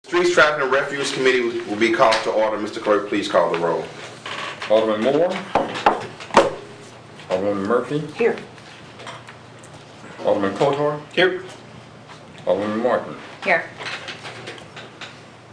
Streets, Traffic, and Refuse Committee will be called to order. Mr. Clerk, please call the roll. Alderman Moore. Alderman Murphy. Here. Alderman Kotor. Here. Alderman Martin. Here.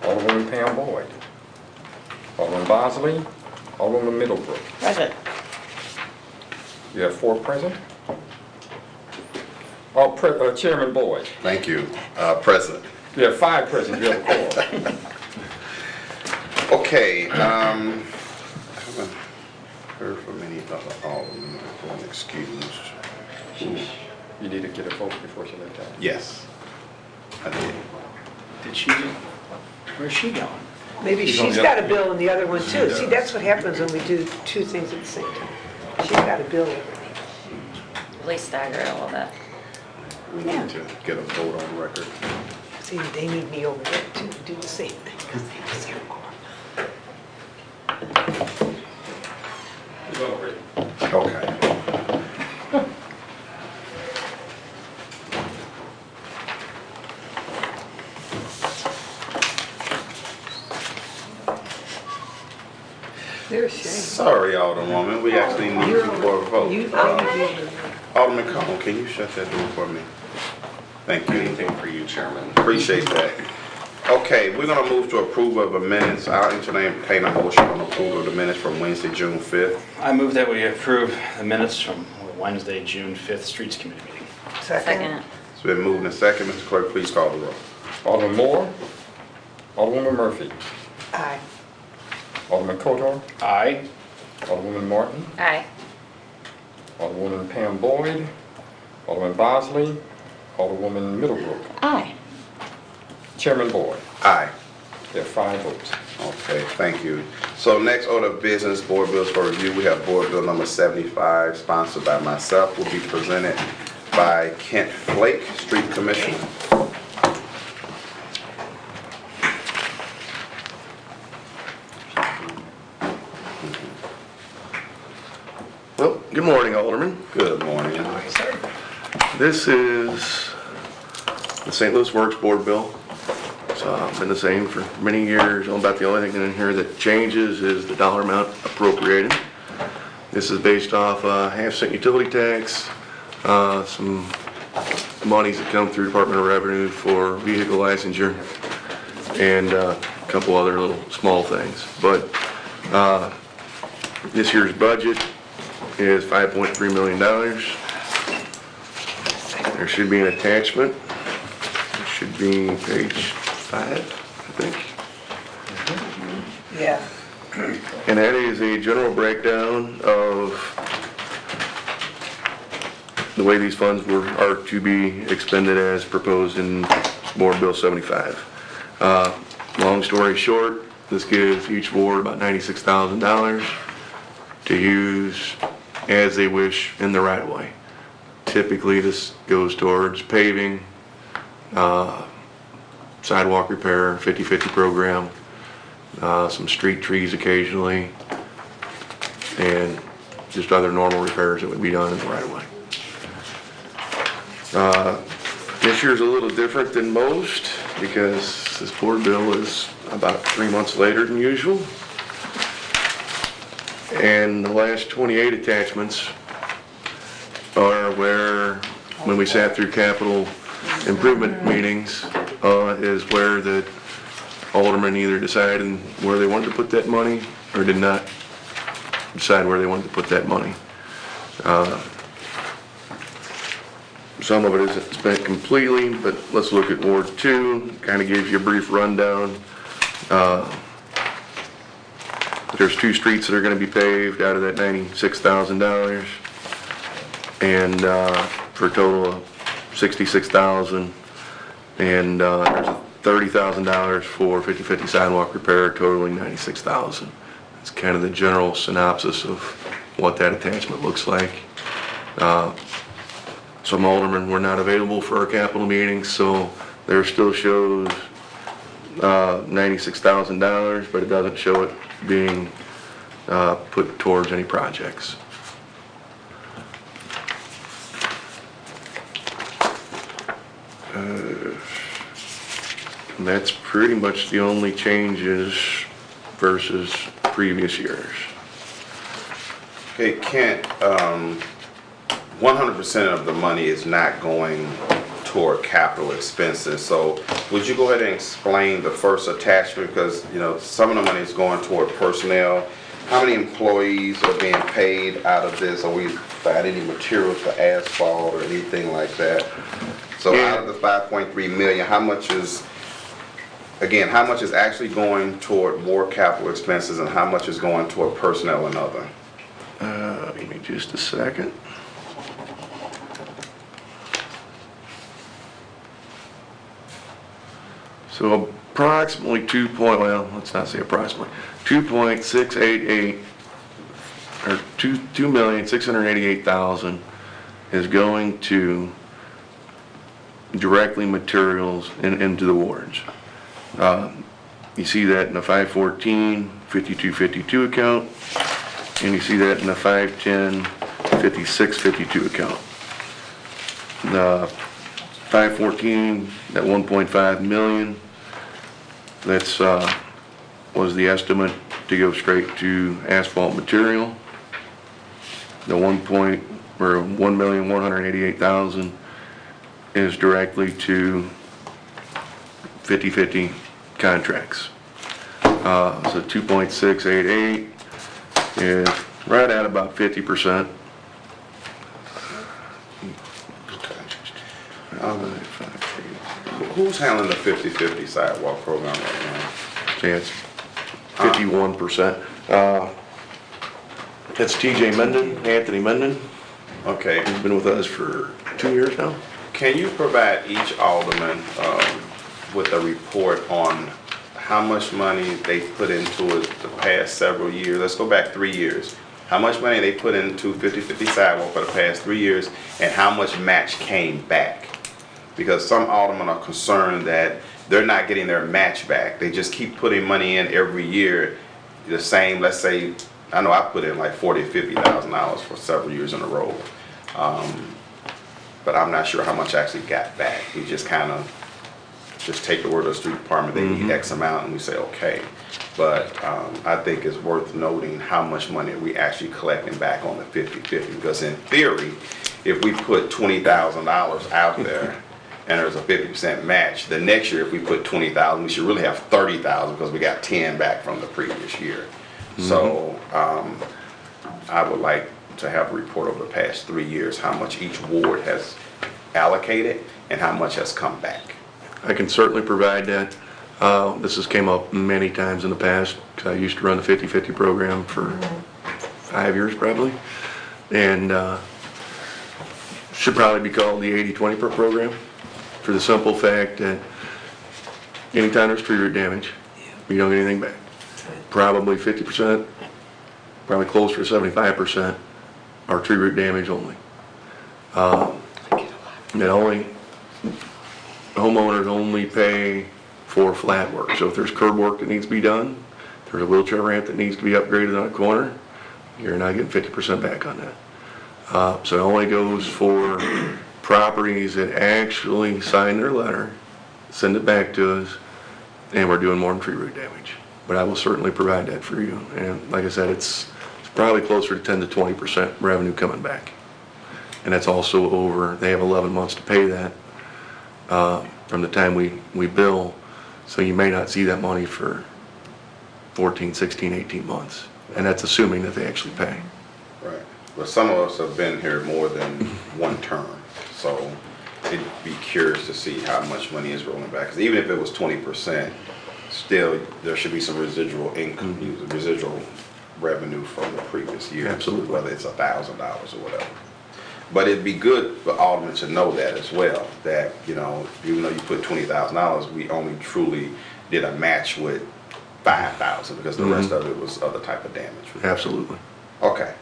Alderwoman Pam Boyd. Alderman Bosley. Alderwoman Middlebrook. Present. You have 4 present. Chairman Boyd. Thank you, President. You have 5 present. You have a quorum. Okay, I haven't heard from any other aldermen. Excuse. You need to get a vote before she leaves town. Yes, I did. Did she? Where's she going? Maybe she's got a bill in the other one too. See, that's what happens when we do 2 things at the same time. She's got a bill. At least stagger it a little bit. We need to get a vote on record. See, they need me over there too to do the same thing because they have the same quorum. Okay. They're ashamed. Sorry, Alderwoman, we actually need you for a vote. Alderman Cone, can you shut that door for me? Thank you. Anything for you, Chairman. Appreciate that. Okay, we're going to move to approval of the minutes. I'll entertain a motion on approval of the minutes from Wednesday, June 5th. I move that we approve the minutes from Wednesday, June 5th Streets Committee meeting. Second. It's been moved and second. Mr. Clerk, please call the roll. Alderman Moore. Alderwoman Murphy. Aye. Alderman Kotor. Aye. Alderwoman Martin. Aye. Alderwoman Pam Boyd. Alderman Bosley. Alderwoman Middlebrook. Aye. Chairman Boyd. Aye. You have 5 votes. Okay, thank you. So next order of business, board bills for review. We have board bill number 75, sponsored by myself, will be presented by Kent Flake, Street Commissioner. Well, good morning, Alderman. Good morning. This is the St. Louis Works Board bill. It's been the same for many years. About the only thing in here that changes is the dollar amount appropriated. This is based off half-cent utility tax, some monies that come through Department of Revenue for vehicle licensure, and a couple other little small things. But this year's budget is $5.3 million. There should be an attachment. It should be page 5, I think. Yeah. And that is a general breakdown of the way these funds are to be expended as proposed in Board Bill 75. Long story short, this gives each ward about $96,000 to use as they wish in the right-of-way. Typically, this goes towards paving, sidewalk repair, 50/50 program, some street trees occasionally, and just other normal repairs that would be done in the right-of-way. This year's a little different than most because this board bill is about 3 months later than usual. And the last 28 attachments are where, when we sat through capital improvement meetings, is where the aldermen either decided where they wanted to put that money or did not decide where they wanted to put that money. Some of it isn't spent completely, but let's look at Ward 2, kind of gives you a brief rundown. There's 2 streets that are going to be paved out of that $96,000, and for a total of $66,000. And there's $30,000 for 50/50 sidewalk repair, totaling $96,000. It's kind of the general synopsis of what that attachment looks like. Some aldermen were not available for our capital meetings, so there still shows $96,000, but it doesn't show it being put towards any projects. And that's pretty much the only changes versus previous years. Okay, Kent, 100% of the money is not going toward capital expenses. So would you go ahead and explain the first attachment? Because, you know, some of the money is going toward personnel. How many employees are being paid out of this? Are we buying any materials for asphalt or anything like that? So out of the 5.3 million, how much is, again, how much is actually going toward more capital expenses and how much is going toward personnel and other? Give me just a second. So approximately let's not say approximately, 2.688, or 2,688,000 is going to directly materials and into the wards. You see that in the 514, 5252 account, and you see that in the 510, 5652 account. The 514, that 1.5 million, that's was the estimate to go straight to asphalt material. The 1,188,000 is directly to 50/50 contracts. So 2.688 is right at about 50%. Who's handling the 50/50 sidewalk program right now? See, it's 51%. That's TJ Menden, Anthony Menden. Okay, He's been with us for 2 years now. can you provide each alderman with a report on how much money they put into it the past several years? Let's go back 3 years. How much money they put into 50/50 sidewalk for the past 3 years and how much match came back? Because some aldermen are concerned that they're not getting their match back. They just keep putting money in every year, the same, let's say, I know I put in like $40,000 or $50,000 for several years in a row. But I'm not sure how much I actually got back. We just kind of just take the word of the street department, they need X amount, and we say, okay. But I think it's worth noting how much money we actually collecting back on the 50/50. Because in theory, if we put $20,000 out there, and there's a 50% match, the next year if we put 20,000, we should really have 30,000 because we got 10 back from the previous year. So I would like to have a report over the past 3 years, how much each ward has allocated and how much has come back. I can certainly provide that. This has came up many times in the past, because I used to run the 50/50 program for 5 years probably. And should probably be called the 80/20 program, for the simple fact that anytime there's tree root damage, you don't get anything back. Probably 50%, probably closer to 75% are tree root damage only. Homeowners only pay for flat work. So if there's curb work that needs to be done, if there's a wheelchair ramp that needs to be upgraded on a corner, you're not getting 50% back on that. So it only goes for properties that actually sign their letter, send it back to us, and we're doing more than tree root damage. But I will certainly provide that for you. And like I said, it's probably closer to 10 to 20% revenue coming back. And that's also over, they have 11 months to pay that from the time we bill. So you may not see that money for 14, 16, 18 months. And that's assuming that they actually pay. Right. But some of us have been here more than one term. So it'd be curious to see how much money is rolling back. Because even if it was 20%, still there should be some residual income, residual revenue from the previous year. Absolutely. Whether it's $1,000 or whatever. But it'd be good for aldermen to know that as well, that, you know, even though you put $20,000, we only truly did a match with $5,000 because the rest of it was other type of damage. Absolutely. Okay.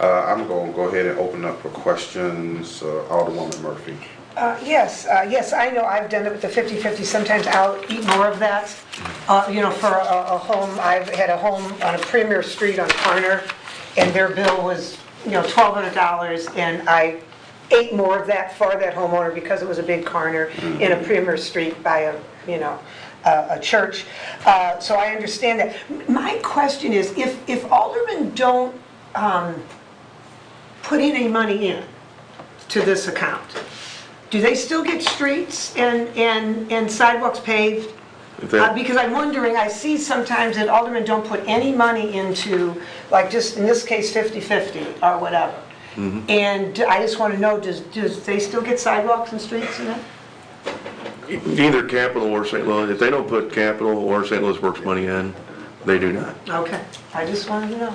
I'm going to go ahead and open up for questions. Alderwoman Murphy. Yes, I know I've done it with the 50/50. Sometimes I'll eat more of that. For a home, I've had a home on a Premier Street on a corner, and their bill was, $1,200, and I ate more of that for that homeowner because it was a big corner in a Premier Street by you know, a church. So I understand that. My question is, if aldermen don't put any money in to this account, do they still get streets and sidewalks paved? Because I'm wondering, I see sometimes that aldermen don't put any money into, like just in this case, 50/50 or whatever. And I just want to know, does they still get sidewalks and streets in it? Either capital or St. Louis. If they don't put capital or St. Louis Works money in, they do not. Okay, I just wanted to know.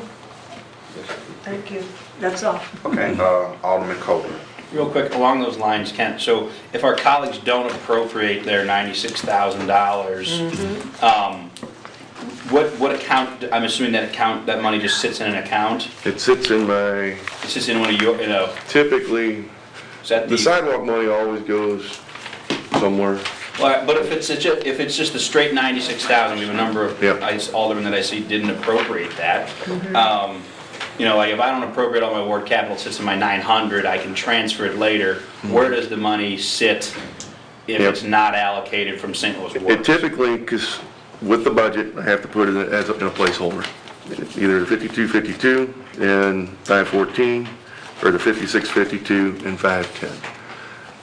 Thank you, that's all. Okay, Alderman Copeland. Real quick, along those lines, Kent, so if our colleagues don't appropriate their $96,000, what account, I'm assuming that money just sits in an account? It sits in my, It sits in one of your, typically, is that the sidewalk money always goes somewhere. Well, but if it's just the straight 96,000, we have a number of Yep. aldermen that I see didn't appropriate that. You know, like if I don't appropriate all my ward capital, it sits in my 900, I can transfer it later. Where does the money sit if Yep. it's not allocated from St. Louis It Works? typically, because with the budget, I have to put it as in a placeholder. Either the 5252 and 514, or the 5652 and 510.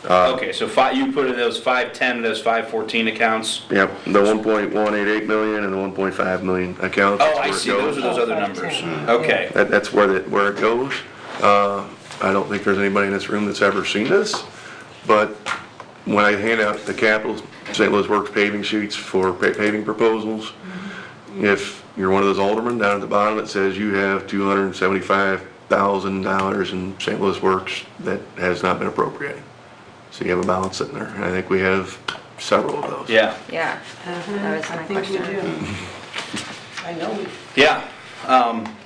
Okay, so you put in those 510, those 514 accounts? Yep, the 1.188 million and the 1.5 million accounts. Oh, that's I where it see, goes. those are those other numbers. Okay. That's where it goes. I don't think there's anybody in this room that's ever seen this, but when I hand out the capital St. Louis Works paving sheets for paving proposals, if you're one of those aldermen, down at the bottom it says you have $275,000 in St. Louis Works that has not been appropriated. So you have a balance sitting there, and I think we have several of those. Yeah. Yeah, that was I my think we question. do. I know we Yeah,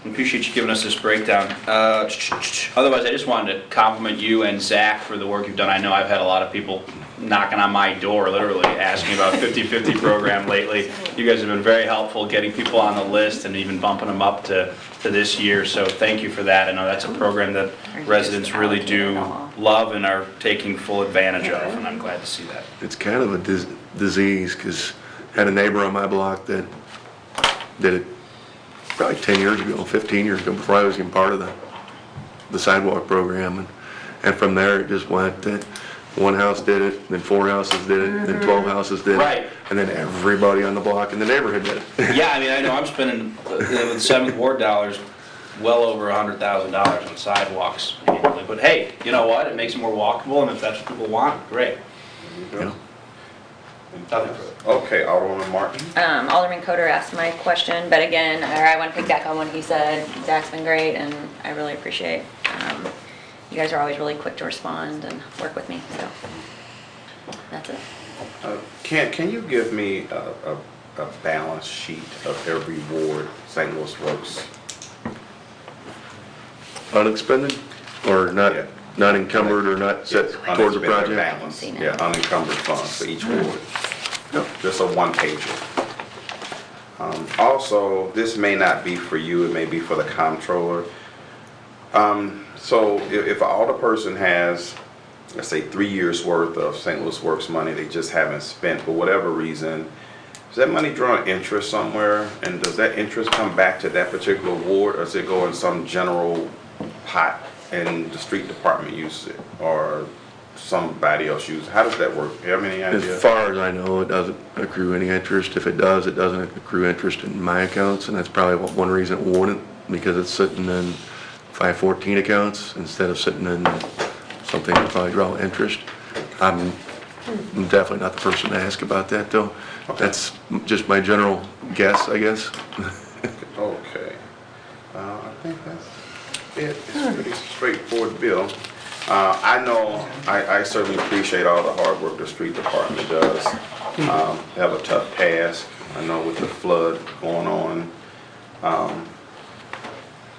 appreciate you giving us this breakdown. Otherwise, I just wanted to compliment you and Zach for the work you've done. I know I've had a lot of people knocking on my door, literally asking about 50/50 program lately. You guys have been very helpful getting people on the list and even bumping them up to this year, so thank you for that. I know that's a program that residents really do love and are taking full advantage of, and I'm glad to see that. It's kind of a disease, because I had a neighbor on my block that did it probably 10 years ago, 15 years ago, before I was even part of the sidewalk program. And from there, it just went that one house did it, then 4 houses did it, then 12 houses did it. Right. And then everybody on the block in the neighborhood did it. Yeah, I mean, I know I'm spending, with 7th Ward dollars, well over $100,000 on sidewalks annually. But hey, you know what? It makes it more walkable, and if that's what people want, great. Yeah. Nothing further. Okay, Alderman Martin. Alderman Coder asked my question, but again, I want to piggyback on what he said. Zach's been great, and I really appreciate, you guys are always really quick to respond and work with me, so that's it. Can you give me a balance sheet of every ward St. Louis Works? Unexpended, or not, Yeah. not encumbered, or not set towards a Unexpended project? balance, See now. yeah, unencumbered funds for each ward. Just a one pager. Also, this may not be for you, it may be for the comptroller. So if an alderperson has, let's say, 3 years worth of St. Louis Works money they just haven't spent for whatever reason, is that money drawing interest somewhere? And does that interest come back to that particular ward, or does it go in some general pot and the street department uses it, or somebody else uses it? How does that work? Do you have any idea? As far as I know, it doesn't accrue any interest. If it does, it doesn't accrue interest in my accounts, and that's probably one reason it wouldn't, because it's sitting in 514 accounts instead of sitting in something that probably draw interest. I'm definitely not the person to ask about that, though. That's just my general guess, I guess. Okay. I think that's it. It's a pretty straightforward bill. I know, I certainly appreciate all the hard work the street department does. They have a tough task. I know with the flood going on,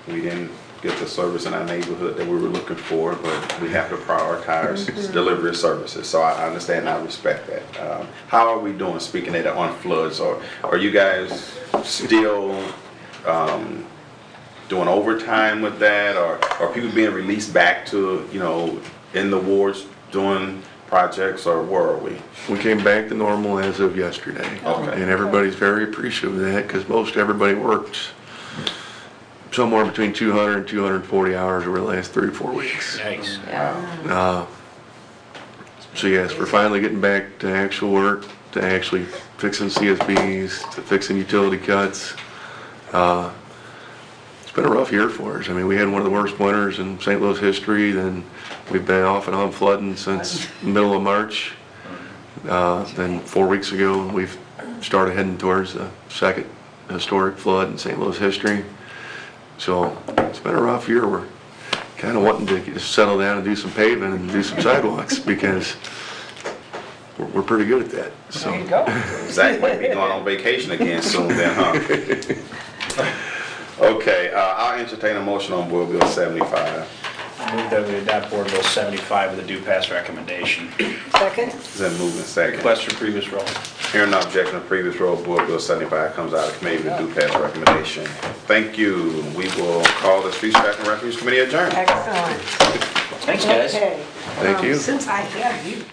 we didn't get the service in our neighborhood that we were looking for, but we have to prioritize delivery of services. So I understand and I respect that. How are we doing, speaking of that, on floods? Or are you guys still doing overtime with that? Or are people being released back to, in the wards doing projects, or where are we? We came back to normal as of yesterday. Okay. And everybody's very appreciative of that, because most everybody works somewhere between 200 and 240 hours over the last 3 or 4 weeks. Yikes. Yeah. So yes, we're finally getting back to actual work, to actually fixing CSBs, to fixing utility cuts. It's been a rough year for us. I mean, we had one of the worst winters in St. Louis history, then we've been off and on flooding since middle of March. Then 4 weeks ago, we've started heading towards the second historic flood in St. Louis history. So it's been a rough year. We're kind of wanting to just settle down and do some paving and do some sidewalks, because we're pretty good at that. So. There you go. Zach might be going on vacation again soon then, huh? Okay, I'll entertain a motion on Board Bill 75. Move that we adopt Board Bill 75 with a due pass recommendation. Second? Is that moving second? Request for previous roll. Hearing no objection to previous roll, Board Bill 75 comes out of committee with due pass recommendation. Thank you. We will call the Streets, Trash, and Refuge Committee adjourned. Excellent. Thanks, guys. Okay. Thank you. Since I have you.